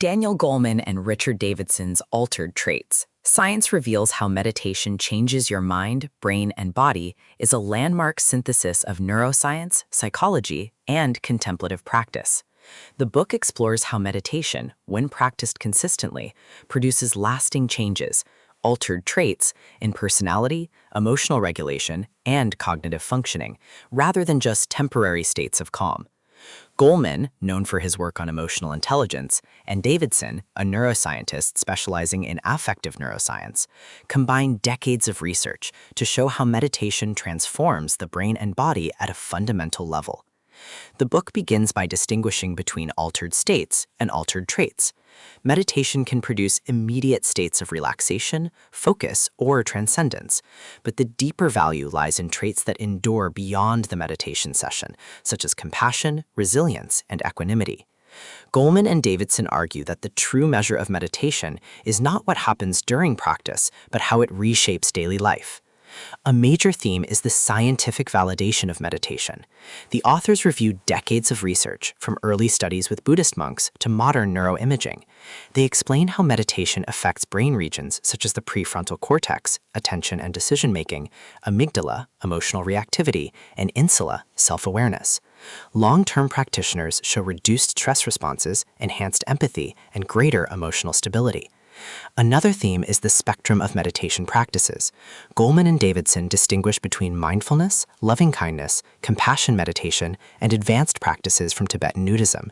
Daniel Goleman and Richard Davidson's Altered Traits, Science Reveals How Meditation Changes Your Mind, Brain, and Body is a landmark synthesis of neuroscience, psychology, and contemplative practice. The book explores how meditation, when practiced consistently, produces lasting changes, altered traits in personality, emotional regulation, and cognitive functioning, rather than just temporary states of calm. Goleman, known for his work on emotional intelligence, and Davidson, a neuroscientist specializing in affective neuroscience, combine decades of research to show how meditation transforms the brain and body at a fundamental level. The book begins by distinguishing between altered states and altered traits. Meditation can produce immediate states of relaxation, focus, or transcendence, but the deeper value lies in traits that endure beyond the meditation session, such as compassion, resilience, and equanimity. Goleman and Davidson argue that the true measure of meditation is not what happens during practice, but how it reshapes daily life. A major theme is the scientific validation of meditation. The authors review decades of research, from early studies with Buddhist monks to modern neuroimaging. They explain how meditation affects brain regions such as the prefrontal cortex, attention and decision-making, amygdala, emotional reactivity, and insula, self-awareness. Long-term practitioners show reduced stress responses, enhanced empathy, and greater emotional stability. Another theme is the spectrum of meditation practices. Goleman and Davidson distinguish between mindfulness, loving-kindness, compassion meditation, and advanced practices from Tibetan Nudism.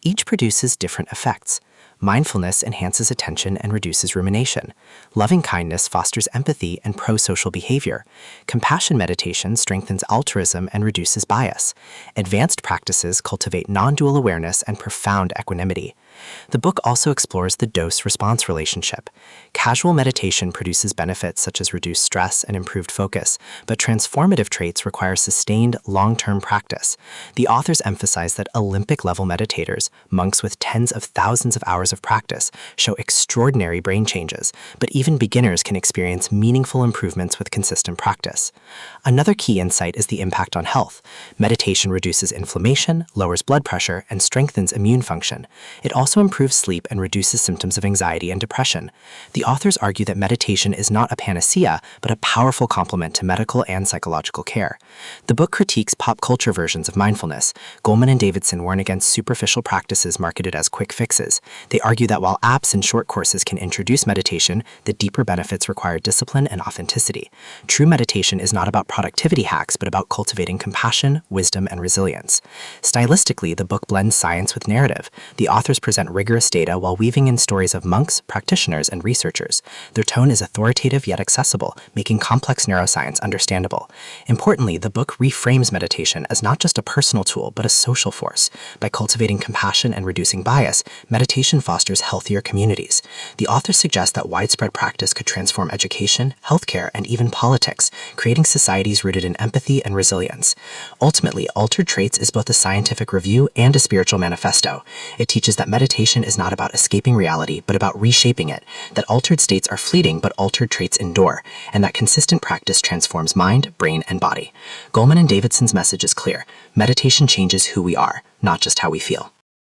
Each produces different effects. Mindfulness enhances attention and reduces rumination. Loving-kindness fosters empathy and pro-social behavior. Compassion meditation strengthens altruism and reduces bias. Advanced practices cultivate non-dual awareness and profound equanimity. The book also explores the dose-response relationship. Casual meditation produces benefits such as reduced stress and improved focus, but transformative traits require sustained, long-term practice. The authors emphasize that Olympic-level meditators, monks with tens of thousands of hours of practice, show extraordinary brain changes, but even beginners can experience meaningful improvements with consistent practice. Another key insight is the impact on health. Meditation reduces inflammation, lowers blood pressure, and strengthens immune function. It also improves sleep and reduces symptoms of anxiety and depression. The authors argue that meditation is not a panacea, but a powerful complement to medical and psychological care. The book critiques pop culture versions of mindfulness. Goleman and Davidson warn against superficial practices marketed as quick fixes. They argue that while apps and short courses can introduce meditation, the deeper benefits require discipline and authenticity. True meditation is not about productivity hacks, but about cultivating compassion, wisdom, and resilience. Stylistically, the book blends science with narrative. The authors present rigorous data while weaving in stories of monks, practitioners, and researchers. Their tone is authoritative yet accessible, making complex neuroscience understandable. Importantly, the book reframes meditation as not just a personal tool, but a social force. By cultivating compassion and reducing bias, meditation fosters healthier communities. The authors suggest that widespread practice could transform education, healthcare, and even politics, creating societies rooted in empathy and resilience. Ultimately, Altered Traits is both a scientific review and a spiritual manifesto. It teaches that meditation is not about escaping reality, but about reshaping it, that altered states are fleeting, but altered traits endure, and that consistent practice transforms mind, brain, and body. Goleman and Davidson's message is clear. Meditation changes who we are, not just how we feel.